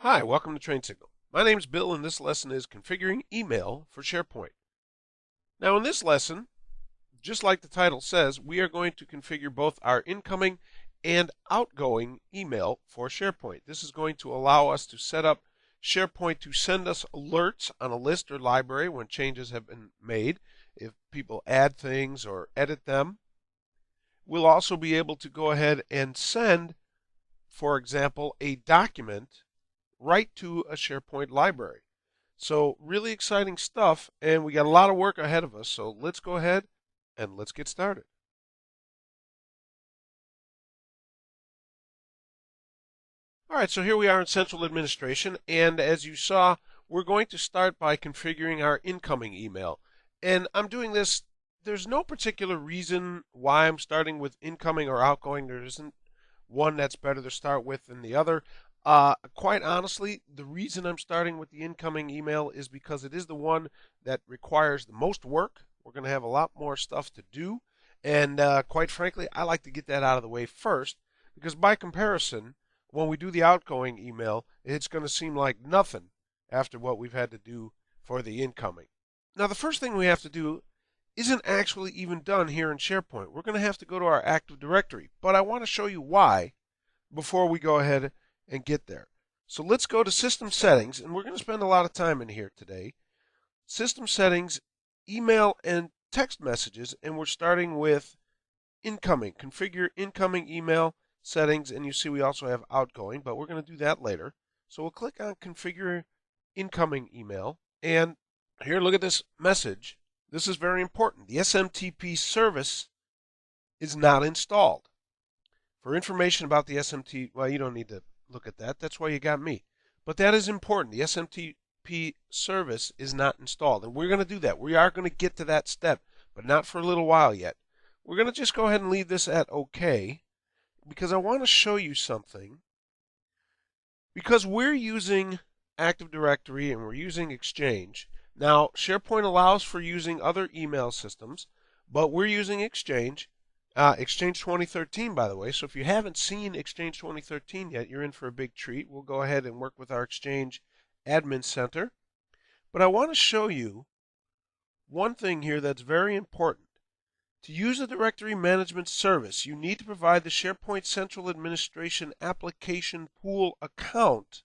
Hi, welcome to Train Signal. My name is Bill and this lesson is configuring email for SharePoint. Now in this lesson, just like the title says, we are going to configure both our incoming and outgoing email for SharePoint. This is going to allow us to set up SharePoint to send us alerts on a list or library when changes have been made, if people add things or edit them. We'll also be able to go ahead and send, for example, a document right to a SharePoint library. So really exciting stuff, and we got a lot of work ahead of us. So let's go ahead and let's get started. All right, so here we are in Central Administration, and as you saw, we're going to start by configuring our incoming email. And I'm doing this, there's no particular reason why I'm starting with incoming or outgoing. There isn't one that's better to start with than the other. Quite honestly, the reason I'm starting with the incoming email is because it is the one that requires the most work. We're going to have a lot more stuff to do. And quite frankly, I like to get that out of the way first because by comparison, when we do the outgoing email, it's going to seem like nothing after what we've had to do for the incoming. Now, the first thing we have to do isn't actually even done here in SharePoint. We're going to have to go to our Active Directory, but I want to show you why before we go ahead and get there. So let's go to System Settings, and we're going to spend a lot of time in here today. System Settings, Email and Text Messages, and we're starting with Incoming. Configure Incoming Email Settings, and you see we also have Outgoing, but we're going to do that later. So we'll click on Configure Incoming Email, and here, look at this message. This is very important. The SMTP service is not installed. For information about the SMT, well, you don't need to look at that. That's why you got me. But that is important. The SMTP service is not installed. And we're going to do that. We are going to get to that step, but not for a little while yet. We're going to just go ahead and leave this at OK because I want to show you something. Because we're using Active Directory and we're using Exchange. Now, SharePoint allows for using other email systems, but we're using Exchange. Exchange 2013, by the way. So if you haven't seen Exchange 2013 yet, you're in for a big treat. We'll go ahead and work with our Exchange Admin Center. But I want to show you one thing here that's very important. To use the Directory Management Service, you need to provide the SharePoint Central Administration Application Pool account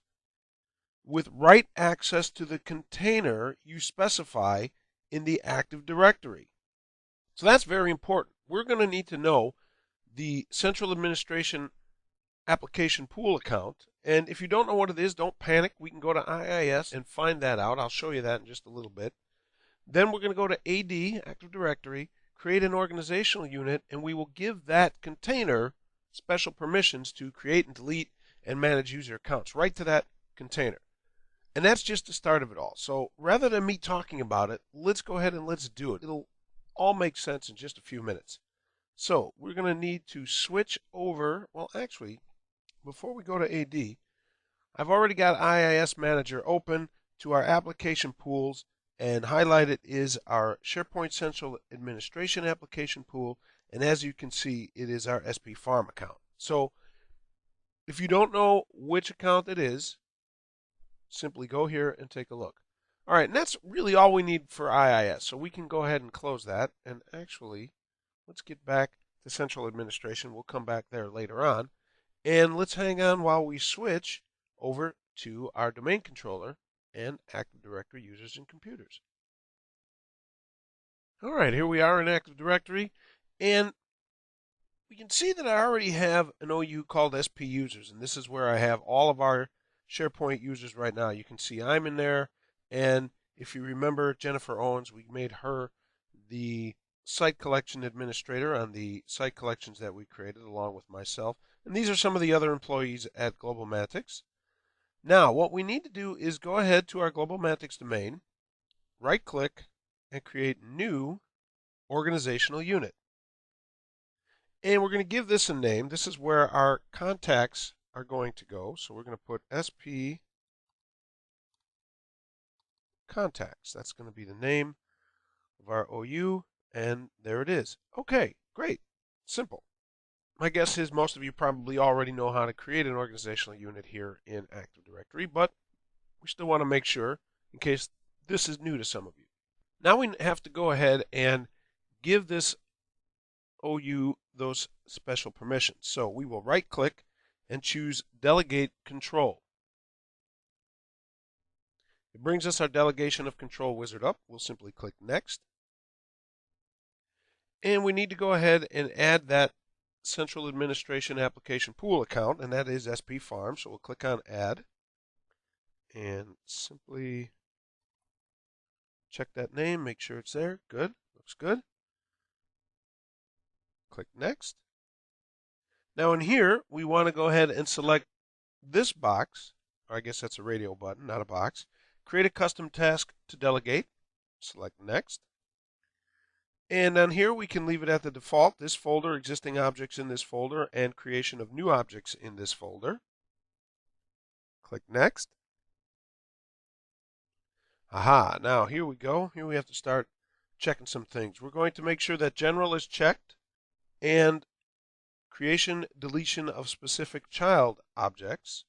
with write access to the container you specify in the Active Directory. So that's very important. We're going to need to know the Central Administration Application Pool account. And if you don't know what it is, don't panic. We can go to IIS and find that out. I'll show you that in just a little bit. Then we're going to go to AD, Active Directory, create an organizational unit, and we will give that container special permissions to create and delete and manage user accounts right to that container. And that's just the start of it all. So rather than me talking about it, let's go ahead and let's do it. It'll all make sense in just a few minutes. So we're going to need to switch over. Well, actually, before we go to AD, I've already got IIS Manager open to our application pools, and highlighted is our SharePoint Central Administration Application Pool. And as you can see, it is our SP Farm account. So if you don't know which account it is, simply go here and take a look. All right, and that's really all we need for IIS. So we can go ahead and close that. And actually, let's get back to Central Administration. We'll come back there later on. And let's hang on while we switch over to our domain controller and Active Directory users and computers. All right, here we are in Active Directory. And we can see that I already have an OU called SP users. And this is where I have all of our SharePoint users right now. You can see I'm in there. And if you remember Jennifer Owens, we made her the site collection administrator on the site collections that we created along with myself. And these are some of the other employees at GlobalMatics. Now, what we need to do is go ahead to our GlobalMatics domain, right click, and create new organizational unit. And we're going to give this a name. This is where our contacts are going to go. So we're going to put SP contacts. That's going to be the name of our OU, and there it is. Okay, great. Simple. My guess is most of you probably already know how to create an organizational unit here in Active Directory, but we still want to make sure in case this is new to some of you. Now we have to go ahead and give this OU those special permissions. So we will right click and choose Delegate Control. It brings us our delegation of control wizard up. We'll simply click Next. And we need to go ahead and add that Central Administration Application Pool account, and that is SP Farm. So we'll click on Add and simply check that name, make sure it's there. Good, looks good. Click Next. Now in here, we want to go ahead and select this box, or I guess that's a radio button, not a box. Create a custom task to delegate. Select Next. And on here, we can leave it at the default, this folder, existing objects in this folder, and creation of new objects in this folder. Click Next. Aha, now here we go. Here we have to start checking some things. We're going to make sure that General is checked and creation, deletion of specific child objects.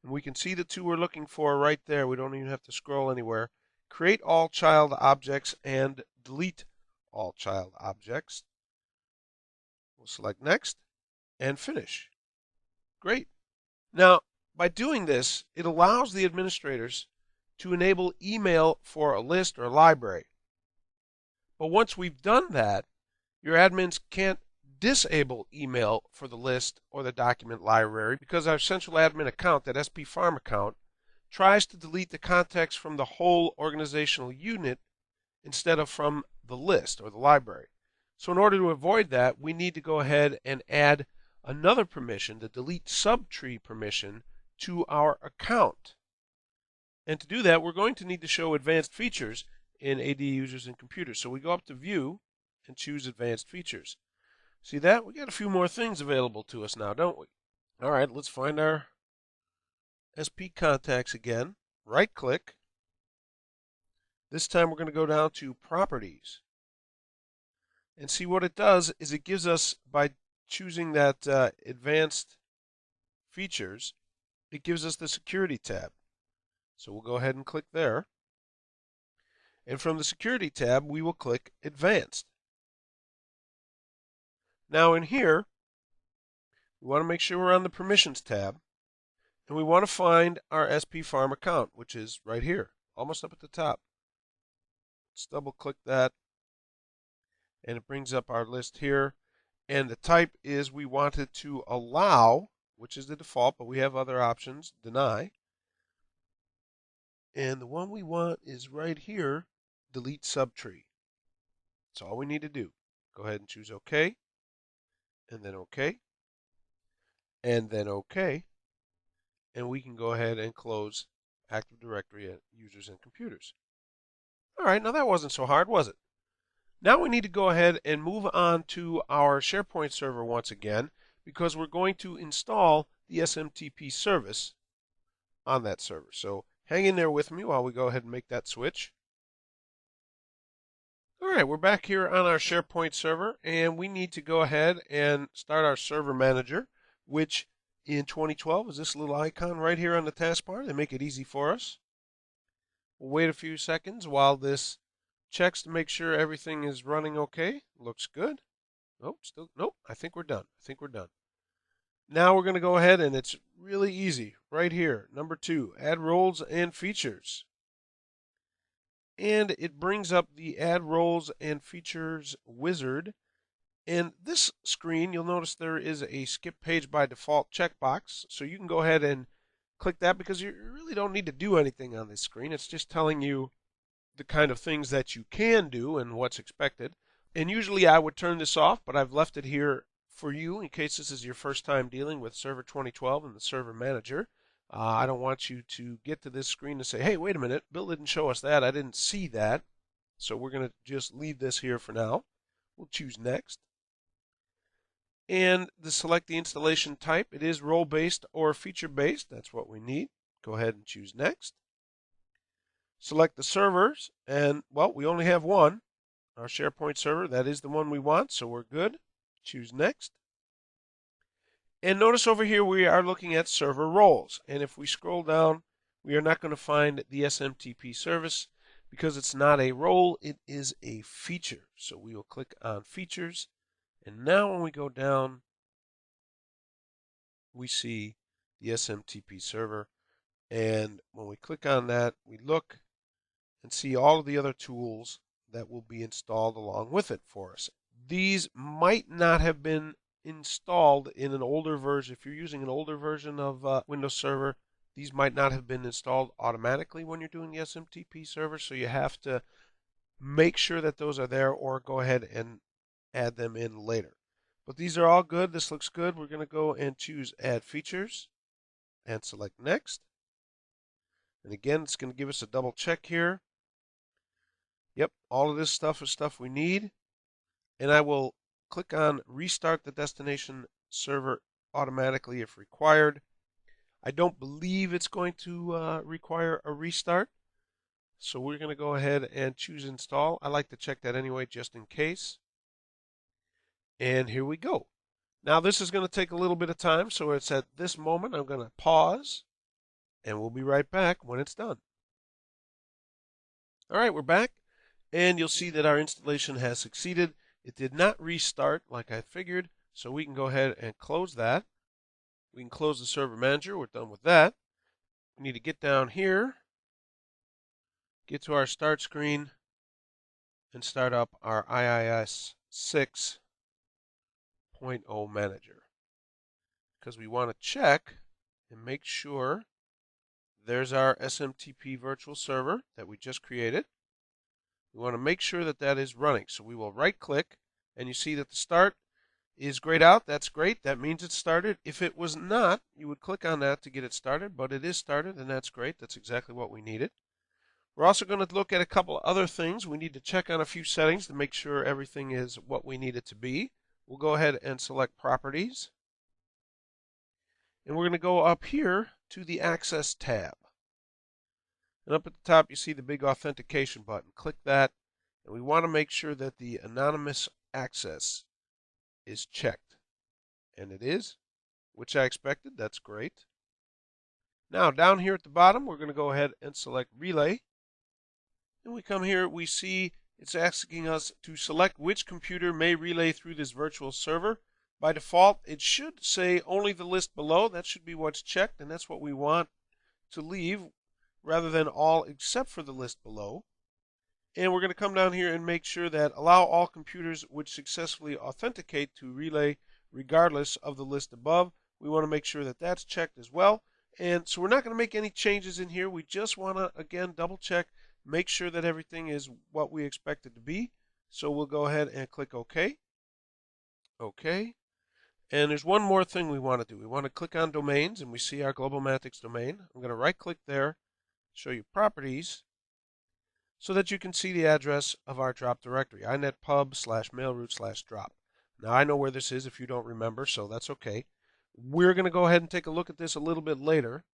And we can see the two we're looking for right there. We don't even have to scroll anywhere. Create all child objects and delete all child objects. We'll select Next and Finish. Great. Now, by doing this, it allows the administrators to enable email for a list or a library. But once we've done that, your admins can't disable email for the list or the document library because our central admin account, that SP Farm account, tries to delete the context from the whole organizational unit instead of from the list or the library. So in order to avoid that, we need to go ahead and add another permission, the delete subtree permission, to our account. And to do that, we're going to need to show advanced features in AD users and computers. So we go up to View and choose Advanced Features. See that? We got a few more things available to us now, don't we? All right, let's find our SP contacts again. Right click. This time we're going to go down to Properties. And see what it does is it gives us, by choosing that Advanced Features, it gives us the Security tab. So we'll go ahead and click there. And from the Security tab, we will click Advanced. Now in here, we want to make sure we're on the Permissions tab. And we want to find our SP Farm account, which is right here, almost up at the top. Let's double click that. And it brings up our list here. And the type is we wanted to allow, which is the default, but we have other options, deny. And the one we want is right here, delete subtree. That's all we need to do. Go ahead and choose OK, and then OK, and then OK. And we can go ahead and close Active Directory at Users and Computers. All right, now that wasn't so hard, was it? Now we need to go ahead and move on to our SharePoint server once again because we're going to install the SMTP service on that server. So hang in there with me while we go ahead and make that switch. All right, we're back here on our SharePoint server, and we need to go ahead and start our server manager, which in 2012 is this little icon right here on the taskbar to make it easy for us. We'll wait a few seconds while this checks to make sure everything is running okay. Looks good. Nope, I think we're done. Now we're going to go ahead, and it's really easy right here. Number 2, add roles and features. And it brings up the Add Roles and Features wizard. And this screen, you'll notice there is a skip page by default checkbox. So you can go ahead and click that because you really don't need to do anything on this screen. It's just telling you the kind of things that you can do and what's expected. And usually I would turn this off, but I've left it here for you in case this is your first time dealing with Server 2012 and the Server Manager. I don't want you to get to this screen and say, hey, wait a minute, Bill didn't show us that. I didn't see that. So we're going to just leave this here for now. We'll choose Next. And select the installation type. It is role-based or feature-based. That's what we need. Go ahead and choose Next. Select the servers. And, well, we only have one. Our SharePoint server, that is the one we want, so we're good. Choose Next. And notice over here we are looking at server roles. And if we scroll down, we are not going to find the SMTP service because it's not a role, it is a feature. So we will click on features. And now when we go down, we see the SMTP server. And when we click on that, we look and see all of the other tools that will be installed along with it for us. These might not have been installed in an older version. If you're using an older version of Windows Server, these might not have been installed automatically when you're doing the SMTP server, so you have to make sure that those are there or go ahead and add them in later. But these are all good. This looks good. We're going to go and choose Add Features and select Next. And again, it's going to give us a double check here. Yep, all of this stuff is stuff we need. And I will click on Restart the destination server automatically if required. I don't believe it's going to require a restart. So we're going to go ahead and choose Install. I like to check that anyway just in case. And here we go. Now this is going to take a little bit of time, so it's at this moment I'm going to pause, and we'll be right back when it's done. All right, we're back, and you'll see that our installation has succeeded. It did not restart like I figured, so we can go ahead and close that. We can close the server manager. We're done with that. We need to get down here, get to our start screen, and start up our IIS 6.0 manager. Because we want to check and make sure there's our SMTP virtual server that we just created. We want to make sure that that is running. So we will right click, and you see that the start is grayed out. That's great. That means it's started. If it was not, you would click on that to get it started, but it is started, and that's great. That's exactly what we needed. We're also going to look at a couple of other things. We need to check on a few settings to make sure everything is what we need it to be. We'll go ahead and select Properties. And we're going to go up here to the Access tab. And up at the top, you see the big authentication button. Click that, and we want to make sure that the anonymous access is checked. And it is, which I expected. That's great. Now, down here at the bottom, we're going to go ahead and select Relay. And we come here, we see it's asking us to select which computer may relay through this virtual server. By default, it should say only the list below. That should be what's checked, and that's what we want to leave, rather than all except for the list below. And we're going to come down here and make sure that allow all computers which successfully authenticate to relay regardless of the list above. We want to make sure that that's checked as well. And so we're not going to make any changes in here. We just want to, again, double check, make sure that everything is what we expect it to be. So we'll go ahead and click OK. OK. And there's one more thing we want to do. We want to click on Domains, and we see our GlobalMatics domain. I'm going to right-click there, show you Properties, so that you can see the address of our drop directory, inetpub/mailroute/drop. Now, I know where this is if you don't remember, so that's okay. We're going to go ahead and take a look at this a little bit later,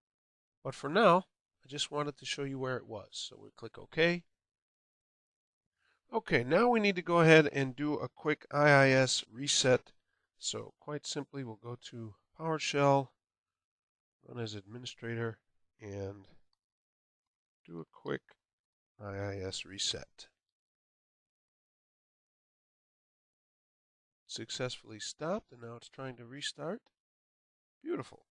but for now, I just wanted to show you where it was. So we click OK. Okay, now we need to go ahead and do a quick IIS reset. So quite simply, we'll go to PowerShell, run as administrator, and do a quick IIS reset. Successfully stopped, and now it's trying to restart. Beautiful.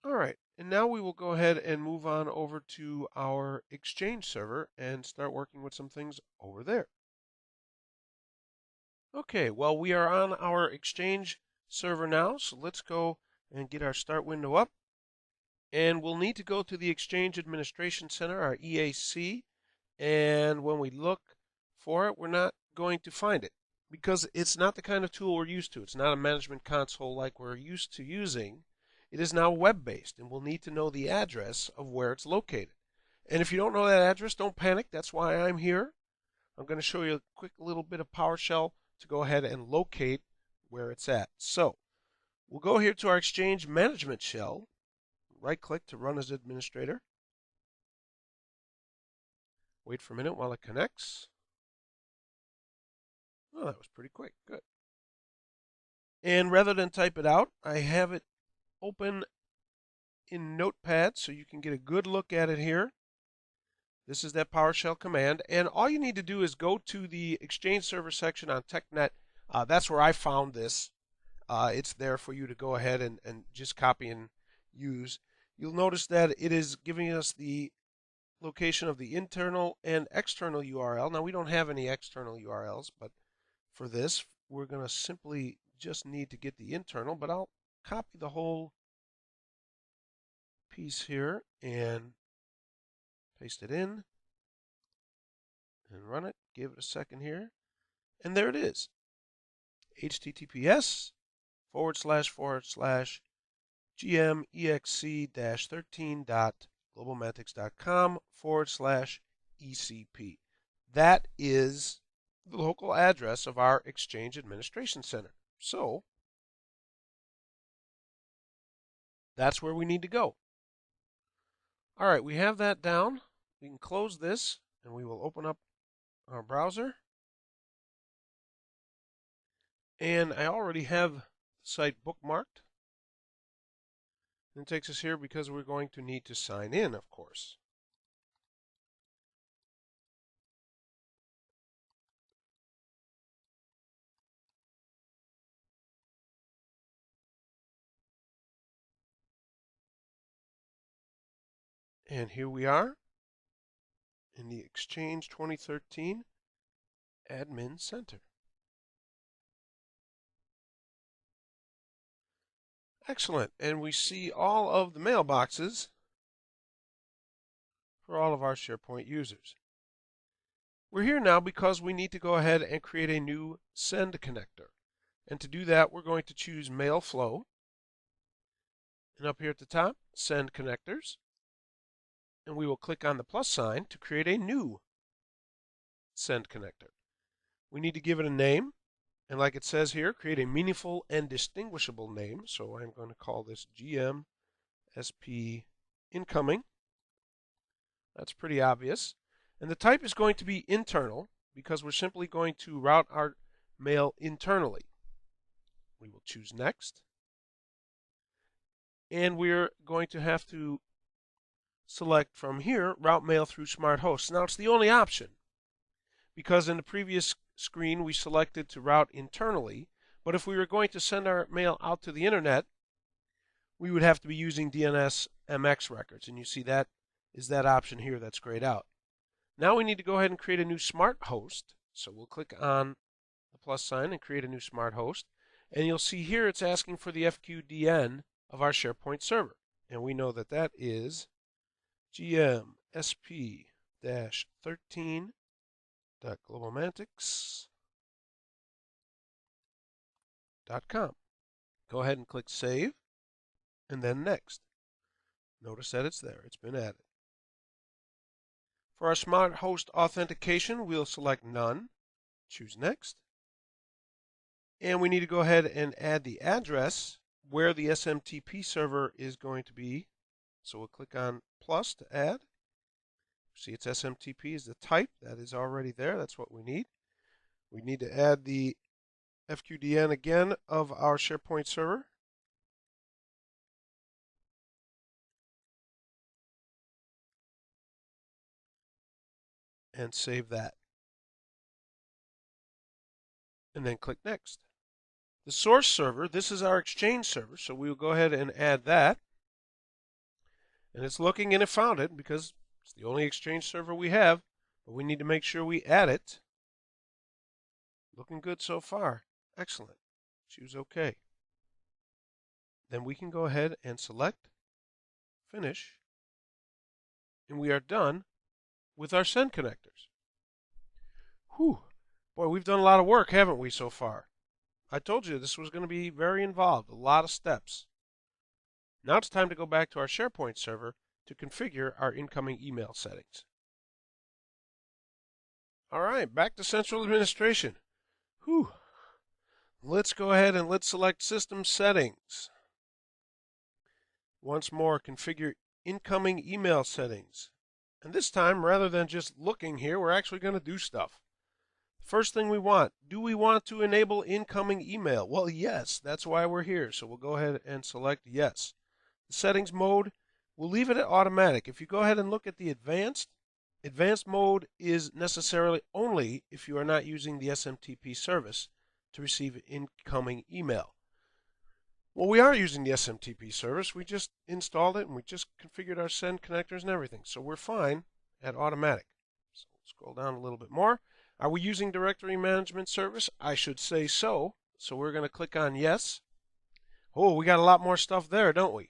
All right, and now we will go ahead and move on over to our Exchange server and start working with some things over there. Okay, well, we are on our Exchange server now, so let's go and get our start window up. And we'll need to go to the Exchange Administration Center, our EAC, and when we look for it, we're not going to find it because it's not the kind of tool we're used to. It's not a management console like we're used to using. It is now web-based, and we'll need to know the address of where it's located. And if you don't know that address, don't panic. That's why I'm here. I'm going to show you a quick little bit of PowerShell to go ahead and locate where it's at. So we'll go here to our Exchange Management Shell, right-click to run as administrator. Wait for a minute while it connects. Oh, that was pretty quick. Good. And rather than type it out, I have it open in Notepad so you can get a good look at it here. This is that PowerShell command, and all you need to do is go to the Exchange Server section on TechNet. That's where I found this. It's there for you to go ahead and just copy and use. You'll notice that it is giving us the location of the internal and external URL. Now we don't have any external URLs, but for this we're going to simply just need to get the internal, but I'll copy the whole piece here and paste it in and run it. Give it a second here. And there it is. https://gmexe-13.globalmatics.com/ECP. That is the local address of our Exchange Administration Center. So that's where we need to go. All right, we have that down. We can close this and we will open up our browser. And I already have the site bookmarked. And it takes us here because we're going to need to sign in, of course. And here we are in the Exchange 2013 Admin Center. Excellent. And we see all of the mailboxes for all of our SharePoint users. We're here now because we need to go ahead and create a new send connector. And to do that, we're going to choose Mail Flow. And up here at the top, Send Connectors. And we will click on the plus sign to create a new send connector. We need to give it a name. And like it says here, create a meaningful and distinguishable name. So I'm going to call this GMSP Incoming. That's pretty obvious. And the type is going to be internal because we're simply going to route our mail internally. We will choose Next. And we're going to have to select from here, Route Mail through Smart Hosts. Now it's the only option because in the previous screen we selected to route internally, but if we were going to send our mail out to the internet, we would have to be using DNS MX records, and you see that is that option here that's grayed out. Now we need to go ahead and create a new smart host, so we'll click on the plus sign and create a new smart host, and you'll see here it's asking for the FQDN of our SharePoint server, and we know that that is GMSP-13.globalmatics.com. Go ahead and click Save, and then Next. Notice that it's there. It's been added. For our smart host authentication, we'll select None, choose Next, and we need to go ahead and add the address where the SMTP server is going to be. So we'll click on plus to add. See, it's SMTP is the type. That is already there. That's what we need. We need to add the FQDN again of our SharePoint server. And save that. And then click Next. The source server, this is our Exchange server, so we will go ahead and add that. And it's looking and it found it because it's the only Exchange server we have, but we need to make sure we add it. Looking good so far. Excellent. Choose OK. Then we can go ahead and select Finish, and we are done with our send connectors. Whew. Boy, we've done a lot of work, haven't we, so far? I told you this was going to be very involved, a lot of steps. Now it's time to go back to our SharePoint server to configure our incoming email settings. All right, back to Central Administration. Whew. Let's go ahead and let's select System Settings. Once more, configure incoming email settings. And this time, rather than just looking here, we're actually going to do stuff. First thing we want, do we want to enable incoming email? Well, yes, that's why we're here. So we'll go ahead and select yes. The settings mode, we'll leave it at automatic. If you go ahead and look at the advanced mode is necessarily only if you are not using the SMTP service to receive incoming email. Well, we are using the SMTP service. We just installed it and we just configured our send connectors and everything. So we're fine at automatic. So we'll scroll down a little bit more. Are we using directory management service? I should say so. So we're going to click on yes. Oh, we got a lot more stuff there, don't we?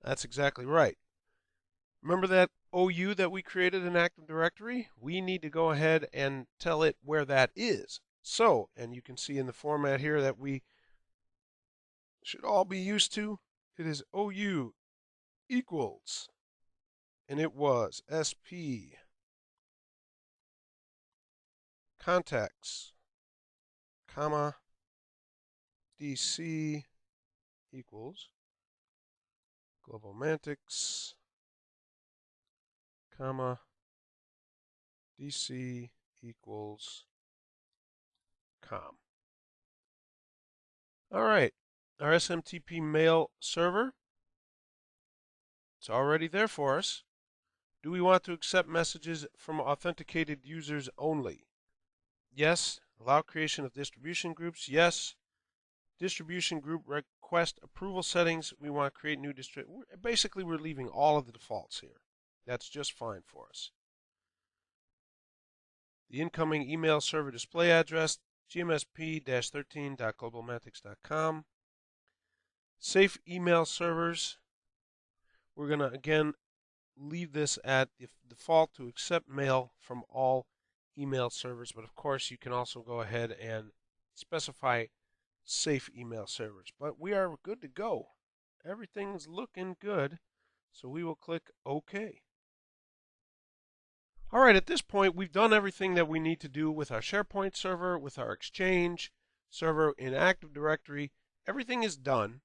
That's exactly right. Remember that OU that we created in Active Directory? We need to go ahead and tell it where that is. So, and you can see in the format here that we should all be used to. It is OU equals, and it was SP contacts, comma, DC equals globalmantics, comma, DC equals com. All right, our SMTP mail server, it's already there for us. Do we want to accept messages from authenticated users only? Yes. Allow creation of distribution groups? Yes. Distribution group request approval settings, we want to create new basically we're leaving all of the defaults here. That's just fine for us. The incoming email server display address, gmsp-13.globalmantics.com. Safe email servers, we're going to again leave this at the default to accept mail from all email servers, but of course you can also go ahead and specify safe email servers. But we are good to go. Everything's looking good, so we will click OK. All right, at this point, we've done everything that we need to do with our SharePoint server, with our Exchange server in Active Directory. Everything is done.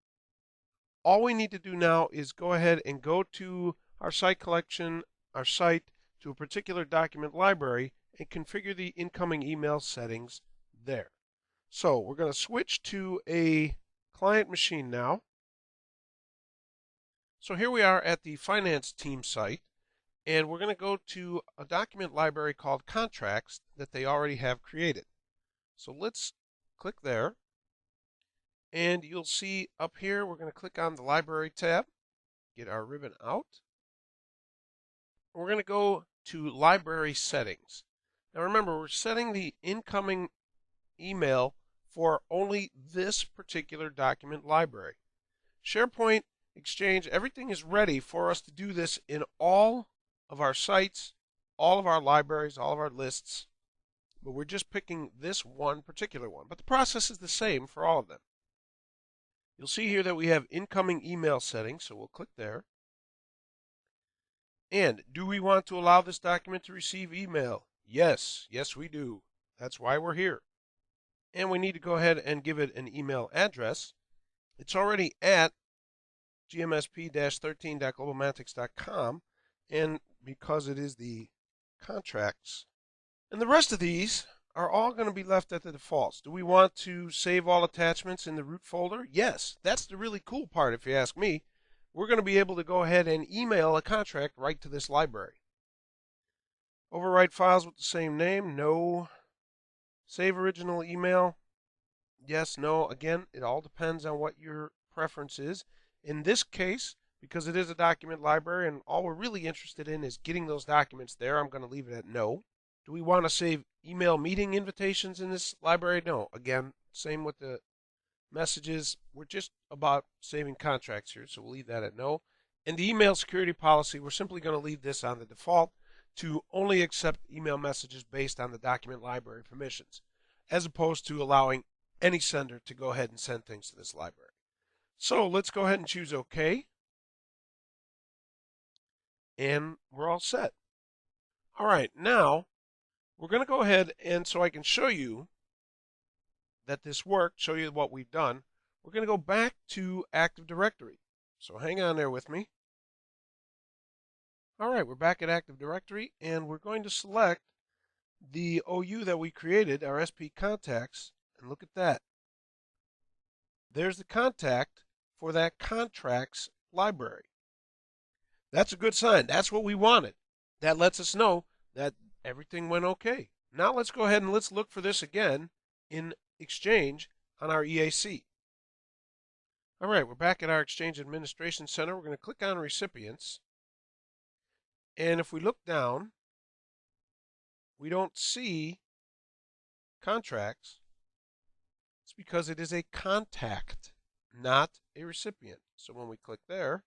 All we need to do now is go ahead and go to our site collection, our site, to a particular document library, and configure the incoming email settings there. So we're going to switch to a client machine now. So here we are at the finance team site, and we're going to go to a document library called contracts that they already have created. So let's click there, and you'll see up here we're going to click on the library tab, get our ribbon out. We're going to go to library settings. Now remember, we're setting the incoming email for only this particular document library. SharePoint, Exchange, everything is ready for us to do this in all of our sites, all of our libraries, all of our lists, but we're just picking this one particular one. But the process is the same for all of them. You'll see here that we have incoming email settings, so we'll click there. And do we want to allow this document to receive email? Yes, yes we do. That's why we're here. And we need to go ahead and give it an email address. It's already at gmsp-13.globalmantics.com, and because it is the contracts. And the rest of these are all going to be left at the defaults. Do we want to save all attachments in the root folder? Yes, that's the really cool part if you ask me. We're going to be able to go ahead and email a contract right to this library. Overwrite files with the same name? No. Save original email? Yes, no. Again, it all depends on what your preference is. In this case, because it is a document library and all we're really interested in is getting those documents there, I'm going to leave it at no. Do we want to save email meeting invitations in this library? No. Again, same with the messages. We're just about saving contracts here, so we'll leave that at no. And the email security policy, we're simply going to leave this on the default to only accept email messages based on the document library permissions, as opposed to allowing any sender to go ahead and send things to this library. So let's go ahead and choose OK. And we're all set. All right, now we're going to go ahead and so I can show you that this worked, show you what we've done, we're going to go back to Active Directory. So hang on there with me. All right, we're back at Active Directory, and we're going to select the OU that we created, our SP contacts, and look at that. There's the contact for that contracts library. That's a good sign. That's what we wanted. That lets us know that everything went okay. Now let's go ahead and let's look for this again in Exchange on our EAC. All right, we're back at our Exchange Administration Center. We're going to click on Recipients. And if we look down, we don't see contracts. It's because it is a contact, not a recipient. So when we click there,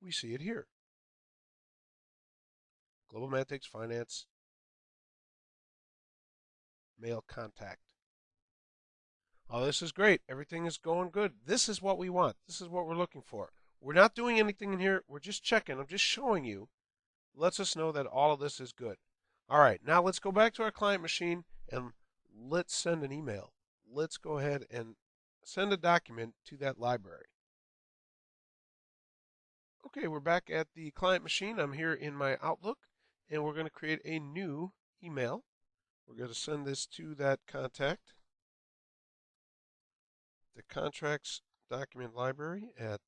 we see it here. Global Mantics Finance Mail Contact. Oh, this is great. Everything is going good. This is what we want. This is what we're looking for. We're not doing anything in here. We're just checking. I'm just showing you. Lets us know that all of this is good. All right, now let's go back to our client machine and let's send an email. Let's go ahead and send a document to that library. Okay, we're back at the client machine. I'm here in my Outlook, and we're going to create a new email. We're going to send this to that contact, the contracts document library at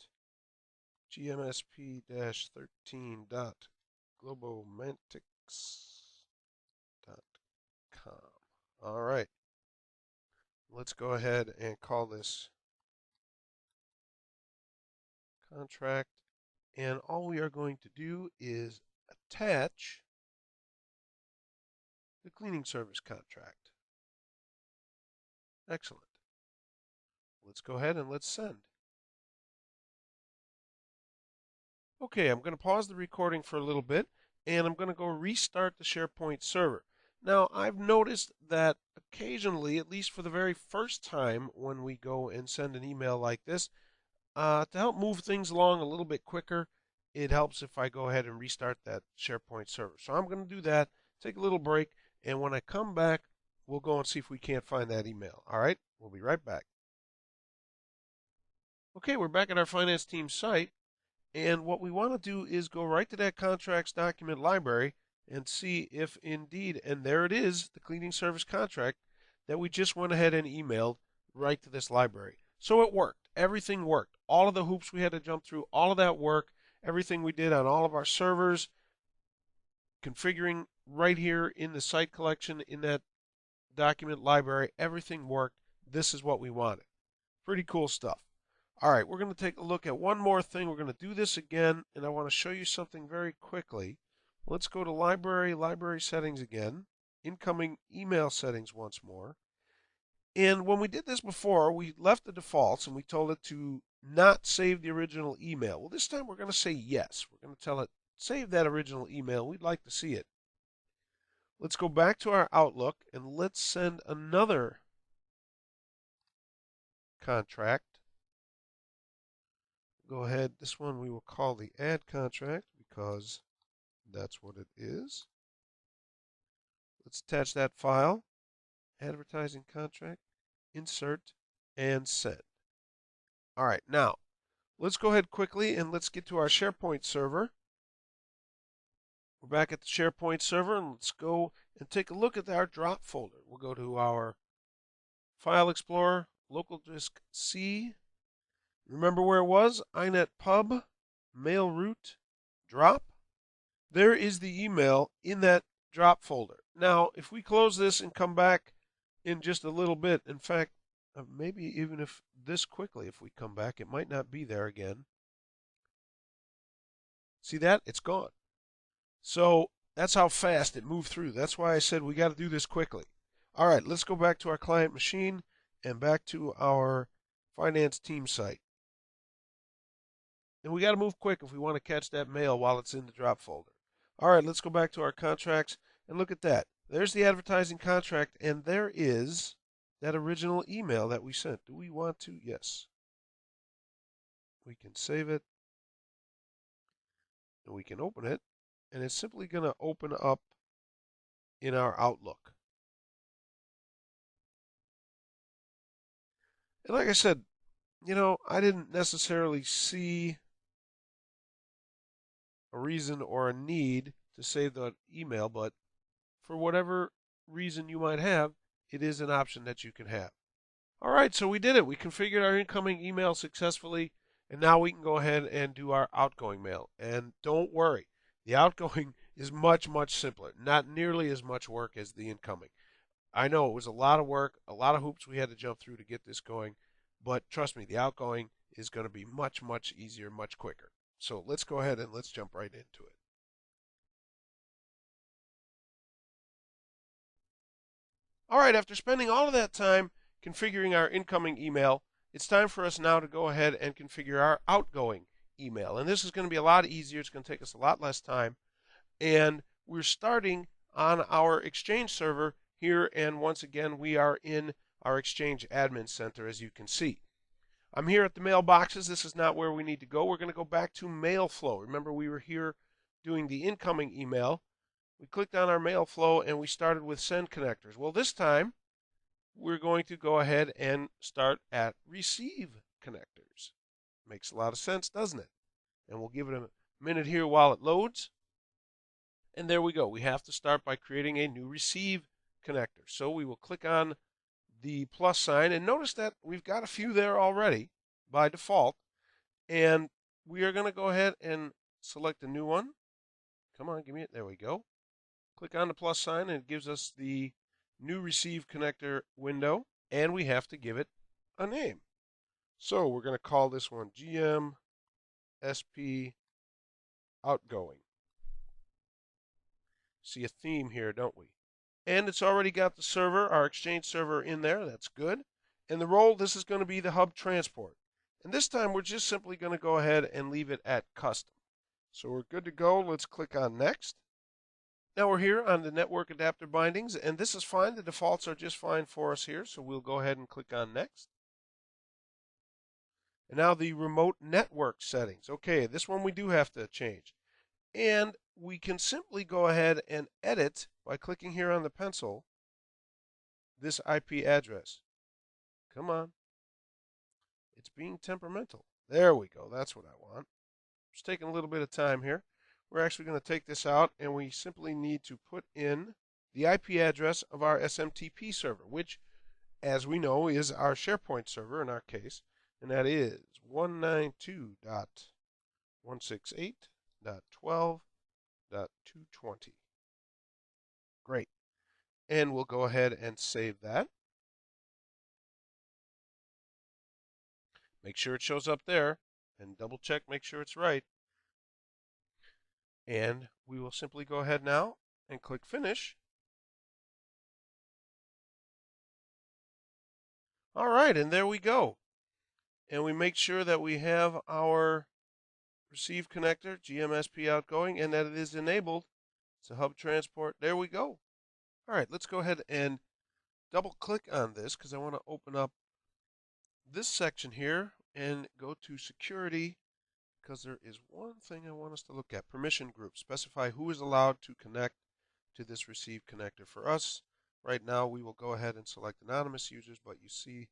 gmsp-13.globomantics.com. All right, let's go ahead and call this contract, and all we are going to do is attach the cleaning service contract. Excellent. Let's go ahead and let's send. Okay, I'm going to pause the recording for a little bit, and I'm going to go restart the SharePoint server. Now, I've noticed that occasionally, at least for the very first time when we go and send an email like this, to help move things along a little bit quicker, it helps if I go ahead and restart that SharePoint server. So I'm going to do that, take a little break, and when I come back, we'll go and see if we can't find that email. All right, we'll be right back. Okay, we're back at our finance team site, and what we want to do is go right to that contracts document library and see if indeed, and there it is, the cleaning service contract that we just went ahead and emailed right to this library. So it worked. Everything worked. All of the hoops we had to jump through, all of that work, everything we did on all of our servers, configuring right here in the site collection in that document library, everything worked. This is what we wanted. Pretty cool stuff. All right, we're going to take a look at one more thing. We're going to do this again, and I want to show you something very quickly. Let's go to library settings again, incoming email settings once more. And when we did this before, we left the defaults and we told it to not save the original email. Well, this time we're going to say yes. We're going to tell it, save that original email. We'd like to see it. Let's go back to our Outlook and let's send another contract. Go ahead, this one we will call the add contract because that's what it is. Let's attach that file, advertising contract, insert, and send. All right, now let's go ahead quickly and let's get to our SharePoint server. We're back at the SharePoint server, and let's go and take a look at our drop folder. We'll go to our File Explorer, local disk C. Remember where it was? inet pub, mail route, drop. There is the email in that drop folder. Now, if we close this and come back in just a little bit, in fact, maybe even if this quickly, if we come back, it might not be there again. See that? It's gone. So that's how fast it moved through. That's why I said we got to do this quickly. All right, let's go back to our client machine and back to our finance team site. And we got to move quick if we want to catch that mail while it's in the drop folder. All right, let's go back to our contracts and look at that. There's the advertising contract, and there is that original email that we sent. Do we want to? Yes. We can save it, and we can open it, and it's simply going to open up in our Outlook. And like I said, I didn't necessarily see a reason or a need to save the email, but for whatever reason you might have, it is an option that you can have. All right, so we did it. We configured our incoming email successfully, and now we can go ahead and do our outgoing mail. And don't worry, the outgoing is much, much simpler. Not nearly as much work as the incoming. I know it was a lot of work, a lot of hoops we had to jump through to get this going, but trust me, the outgoing is going to be much, much easier, much quicker. So let's go ahead and let's jump right into it. All right, after spending all of that time configuring our incoming email, it's time for us now to go ahead and configure our outgoing email. And this is going to be a lot easier. It's going to take us a lot less time. And we're starting on our Exchange server here. And once again, we are in our Exchange Admin Center, as you can see. I'm here at the mailboxes. This is not where we need to go. We're going to go back to mail flow. Remember, we were here doing the incoming email. We clicked on our mail flow and we started with send connectors. Well, this time we're going to go ahead and start at receive connectors. Makes a lot of sense, doesn't it? And we'll give it a minute here while it loads. And there we go. We have to start by creating a new receive connector. So we will click on the plus sign and notice that we've got a few there already by default. And we are going to go ahead and select a new one. Come on, give me it. There we go. Click on the plus sign and it gives us the new receive connector window, and we have to give it a name. So we're going to call this one GMSP outgoing. See a theme here, don't we? And it's already got the server, our Exchange server in there. That's good. And the role, this is going to be the hub transport. And this time we're just simply going to go ahead and leave it at custom. So we're good to go. Let's click on next. Now we're here on the network adapter bindings, and this is fine. The defaults are just fine for us here, so we'll go ahead and click on next. And now the remote network settings. Okay, this one we do have to change. And we can simply go ahead and edit by clicking here on the pencil this IP address. Come on. It's being temperamental. There we go. That's what I want. It's taking a little bit of time here. We're actually going to take this out and we simply need to put in the IP address of our SMTP server, which, as we know, is our SharePoint server in our case, and that is 192.168.12.220. Great. And we'll go ahead and save that. Make sure it shows up there and double check, make sure it's right. And we will simply go ahead now and click Finish. All right, and there we go. And we make sure that we have our receive connector, GMSP outgoing, and that it is enabled. It's a hub transport. There we go. All right, let's go ahead and double click on this because I want to open up this section here and go to security, because there is one thing I want us to look at. Permission group. Specify who is allowed to connect to this receive connector. For us, right now, we will go ahead and select anonymous users, but you see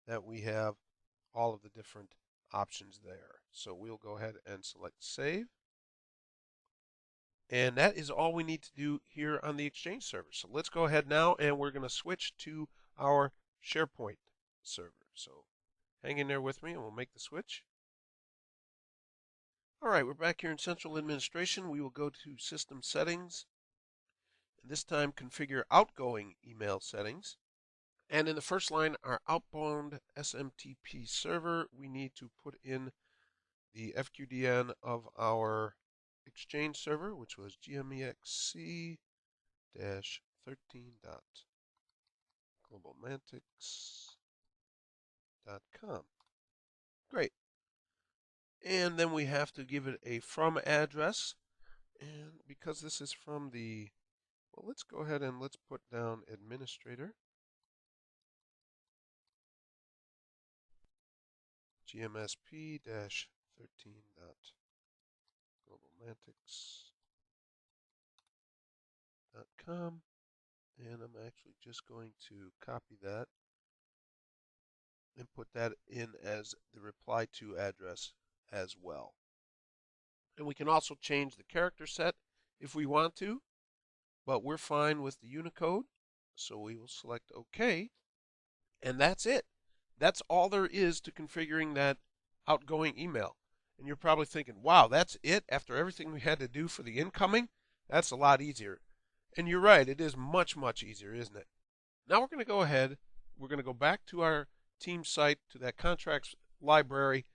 that we have all of the different options there. So we'll go ahead and select save. And that is all we need to do here on the Exchange server. So let's go ahead now and we're going to switch to our SharePoint server. So hang in there with me and we'll make the switch. All right, we're back here in Central Administration. We will go to System Settings, and this time configure outgoing email settings. And in the first line, our outbound SMTP server, we need to put in the FQDN of our Exchange server, which was gmexc-13.globalmantics.com. Great. And then we have to give it a from address. And because this is from the, well, let's go ahead and let's put down administrator. gmsp-13.globalmantics.com. And I'm actually just going to copy that and put that in as the reply to address as well. And we can also change the character set if we want to. but we're fine with the Unicode, so we will select OK, and that's it. That's all there is to configuring that outgoing email. And you're probably thinking, wow, that's it after everything we had to do for the incoming? That's a lot easier. And you're right, it is much, much easier, isn't it? Now we're going to go ahead, we're going to go back to our team site, to that contracts library,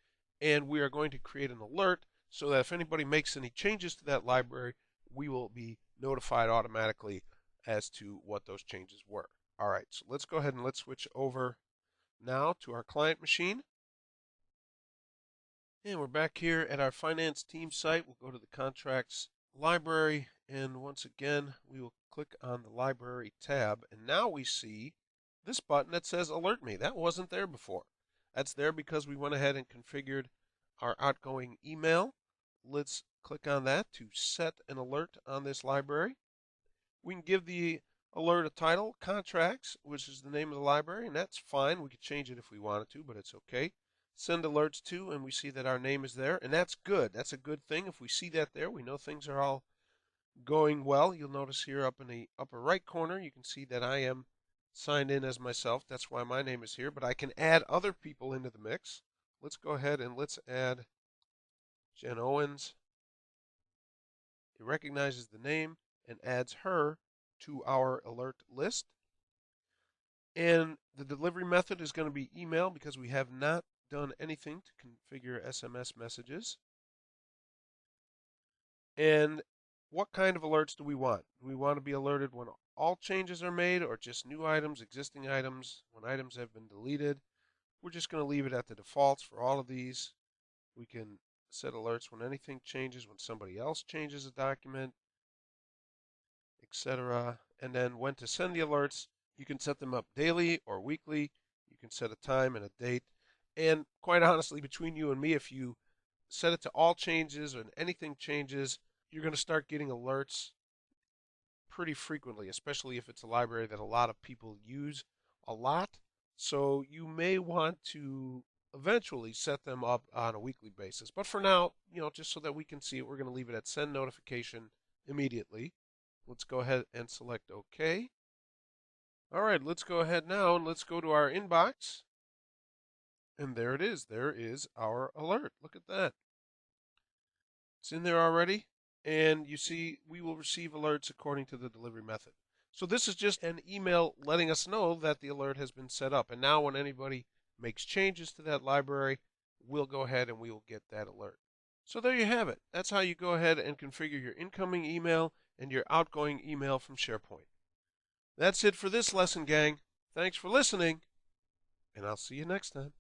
and we are going to create an alert so that if anybody makes any changes to that library, we will be notified automatically as to what those changes were. All right, so let's go ahead and let's switch over now to our client machine. And we're back here at our finance team site. We'll go to the contracts library, and once again, we will click on the library tab, and now we see this button that says alert me. That wasn't there before. That's there because we went ahead and configured our outgoing email. Let's click on that to set an alert on this library. We can give the alert a title, contracts, which is the name of the library, and that's fine. We could change it if we wanted to, but it's okay. Send alerts to, and we see that our name is there, and that's good. That's a good thing. If we see that there, we know things are all going well. You'll notice here up in the upper right corner, you can see that I am signed in as myself. That's why my name is here, but I can add other people into the mix. Let's go ahead and let's add Jen Owens. It recognizes the name and adds her to our alert list. And the delivery method is going to be email because we have not done anything to configure SMS messages. And what kind of alerts do we want? Do we want to be alerted when all changes are made, or just new items, existing items, when items have been deleted? We're just going to leave it at the defaults for all of these. We can set alerts when anything changes, when somebody else changes a document, etc. And then when to send the alerts, you can set them up daily or weekly. You can set a time and a date. And quite honestly, between you and me, if you set it to all changes and anything changes, you're going to start getting alerts pretty frequently, especially if it's a library that a lot of people use a lot. So you may want to eventually set them up on a weekly basis. But for now, just so that we can see it, we're going to leave it at send notification immediately. Let's go ahead and select OK. All right, let's go ahead now and let's go to our inbox. And there it is. There is our alert. Look at that. It's in there already. And you see, we will receive alerts according to the delivery method. So this is just an email letting us know that the alert has been set up. And now when anybody makes changes to that library, we'll go ahead and we will get that alert. So there you have it. That's how you go ahead and configure your incoming email and your outgoing email from SharePoint. That's it for this lesson, gang. Thanks for listening, and I'll see you next time.